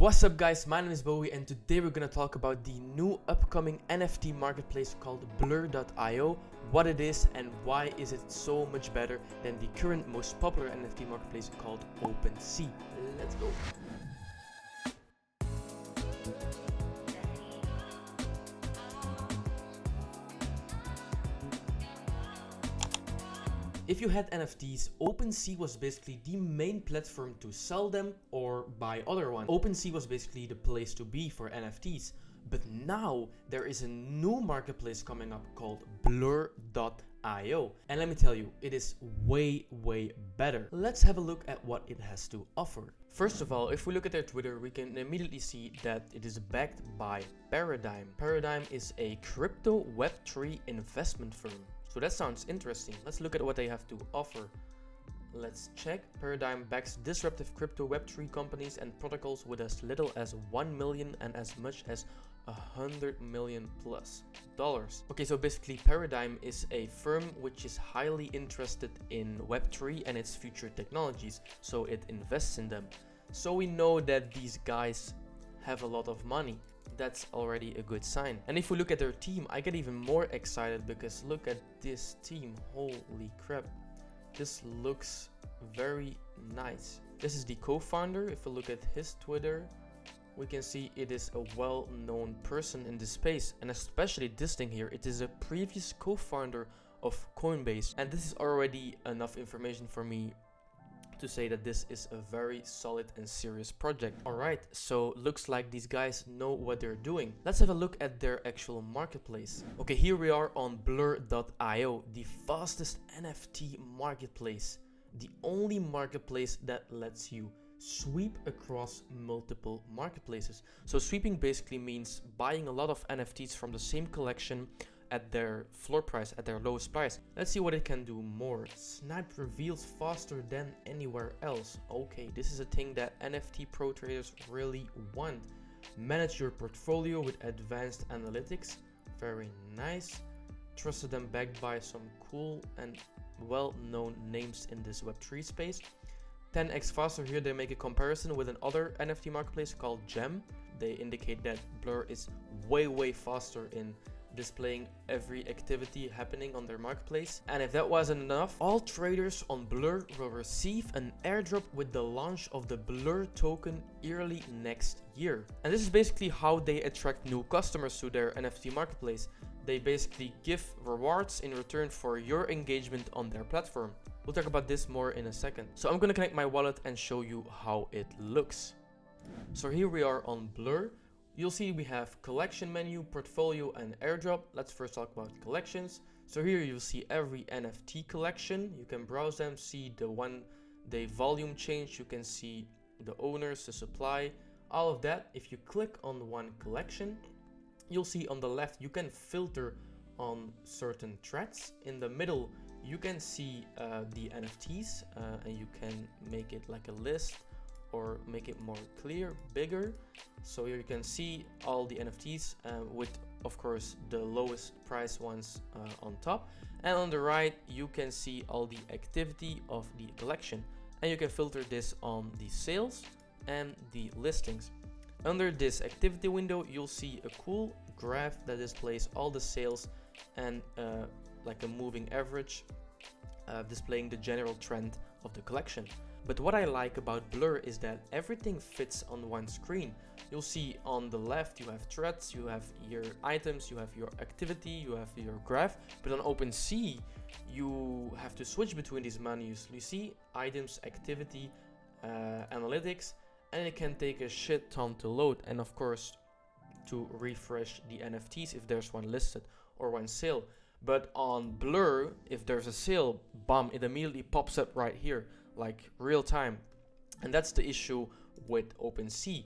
What's up guys, my name is Bowie and today we're gonna talk about the new upcoming NFT marketplace called Blur.io, what it is and why is it so much better than the current most popular NFT marketplace called Opensea. Let's go. If you had NFTs, Opensea was basically the main platform to sell them or buy other ones. Opensea was basically the place to be for NFTs. But now there is a new marketplace coming up called Blur.io. And let me tell you, it is way better. Let's have a look at what it has to offer. First of all, if we look at their Twitter, we can immediately see that it is backed by Paradigm. Paradigm is a crypto Web3 investment firm. So that sounds interesting. Let's look at what they have to offer. Let's check. Paradigm backs disruptive crypto Web3 companies and protocols with as little as 1 million and as much as $100 million plus. Okay, so basically Paradigm is a firm which is highly interested in Web3 and its future technologies, so it invests in them. So we know that these guys have a lot of money. That's already a good sign. And if we look at their team, I get even more excited because look at this team. Holy crap. This looks very nice. This is the co-founder. If we look at his Twitter, we can see it is a well-known person in this space. And especially this thing here, it is a previous co-founder of Coinbase. And this is already enough information for me to say that this is a very solid and serious project. Alright, so looks like these guys know what they're doing. Let's have a look at their actual marketplace. Okay, here we are on Blur.io, the fastest NFT marketplace. The only marketplace that lets you sweep across multiple marketplaces. So sweeping basically means buying a lot of NFTs from the same collection at their floor price, at their lowest price. Let's see what it can do more. Snap reveals faster than anywhere else. Okay, this is a thing that NFT pro traders really want. Manage your portfolio with advanced analytics. Very nice. Trusted and backed by some cool and well-known names in this Web3 space. 10x faster. Here they make a comparison with another NFT marketplace called Gem. They indicate that Blur is way faster in displaying every activity happening on their marketplace. And if that wasn't enough, all traders on Blur will receive an airdrop with the launch of the Blur token early next year. And this is basically how they attract new customers to their NFT marketplace. They basically give rewards in return for your engagement on their platform. We'll talk about this more in a second. So I'm gonna connect my wallet and show you how it looks. So here we are on Blur. You'll see we have collection menu, portfolio and airdrop. Let's first talk about collections. So here you'll see every NFT collection. You can browse them, see the one day volume change. You can see the owners, the supply, all of that. If you click on one collection, you'll see on the left, you can filter on certain threads. In the middle, you can see the NFTs and you can make it like a list or make it more clear, bigger. So here you can see all the NFTs with, of course, the lowest price ones on top. And on the right, you can see all the activity of the collection. And you can filter this on the sales and the listings. Under this activity window, you'll see a cool graph that displays all the sales and like a moving average, displaying the general trend of the collection. But what I like about Blur is that everything fits on one screen. You'll see on the left you have threads, you have your items, you have your activity, you have your graph. But on Opensea, you have to switch between these menus. You see items, activity, analytics, and it can take a shit ton to load. And of course, to refresh the NFTs if there's one listed or one sale. But on Blur, if there's a sale, bam, it immediately pops up right here, like real time. And that's the issue with Opensea.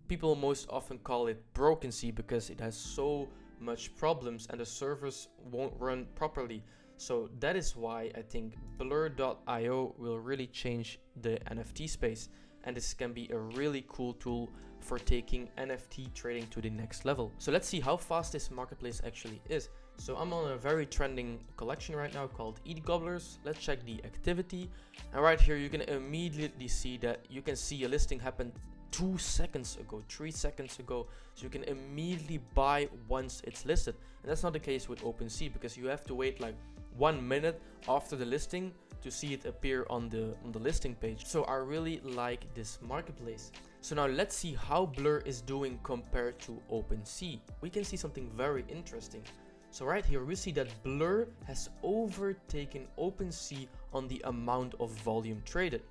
People most often call it Broken Sea because it has so much problems and the servers won't run properly. So that is why I think Blur.io will really change the NFT space. And this can be a really cool tool for taking NFT trading to the next level. So let's see how fast this marketplace actually is. So I'm on a very trending collection right now called Eat Gobblers. Let's check the activity. And right here, you can immediately see that you can see a listing happen 2 seconds ago, 3 seconds ago, so you can immediately buy once it's listed. And that's not the case with Opensea, because you have to wait like 1 minute after the listing to see it appear on the listing page. So I really like this marketplace. So now let's see how Blur is doing compared to Opensea. We can see something very interesting. So right here we see that Blur has overtaken Opensea on the amount of volume traded.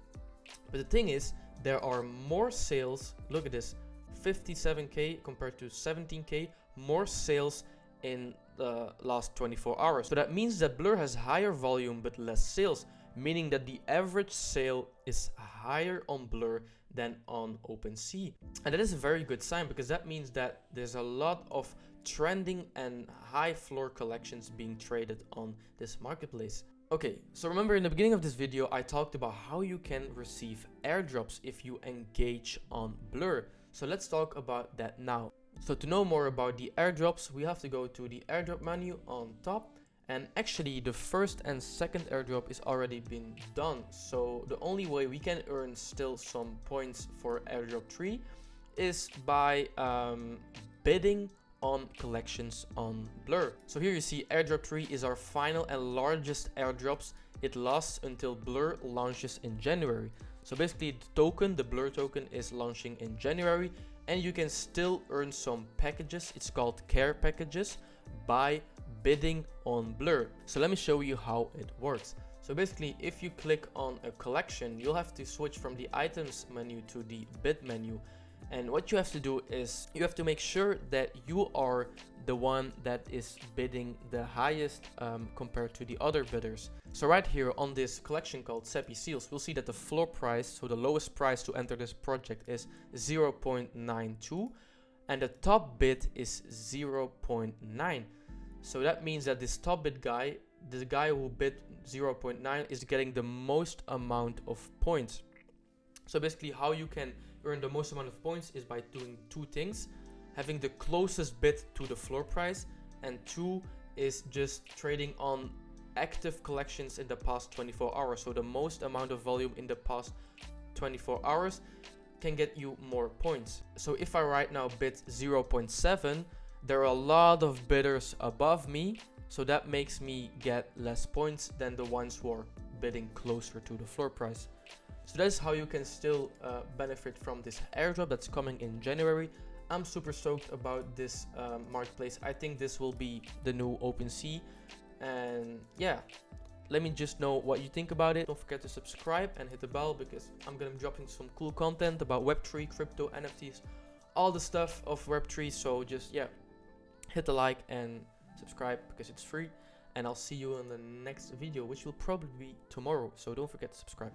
But the thing is, there are more sales. Look at this, 57k compared to 17k, more sales in the last 24 hours. So that means that Blur has higher volume but less sales, meaning that the average sale is higher on Blur than on Opensea. And that is a very good sign, because that means that there's a lot of trending and high floor collections being traded on this marketplace. Okay, so remember in the beginning of this video I talked about how you can receive airdrops if you engage on Blur. So let's talk about that now. So to know more about the airdrops, we have to go to the airdrop menu on top. And actually the first and second airdrop is already been done. So the only way we can earn still some points for airdrop 3 is by bidding on collections on Blur. So here you see airdrop 3 is our final and largest airdrops. It lasts until Blur launches in January. So basically the token, the Blur token, is launching in January, and you can still earn some packages. It's called care packages by bidding on Blur. So let me show you how it works. So basically if you click on a collection, you'll have to switch from the items menu to the bid menu. And what you have to do is you have to make sure that you are the one that is bidding the highest compared to the other bidders. So right here on this collection called Seppi Seals, we'll see that the floor price, so the lowest price to enter this project, is 0.92 and the top bid is 0.9. So that means that this top bid guy, the guy who bid 0.9, is getting the most amount of points. So basically how you can earn the most amount of points is by doing two things: having the closest bid to the floor price, and 2 is just trading on active collections in the past 24 hours. So the most amount of volume in the past 24 hours can get you more points. So if I right now bid 0.7, there are a lot of bidders above me, so that makes me get less points than the ones who are bidding closer to the floor price. So that's how you can still benefit from this airdrop that's coming in January. I'm super stoked about this marketplace. I think this will be the new Opensea. And yeah, let me just know what you think about it. Don't forget to subscribe and hit the bell, because I'm gonna be dropping some cool content about Web3, crypto, NFTs, all the stuff of Web3. So just, yeah, hit the like and subscribe because it's free. And I'll see you in the next video, which will probably be tomorrow. So don't forget to subscribe.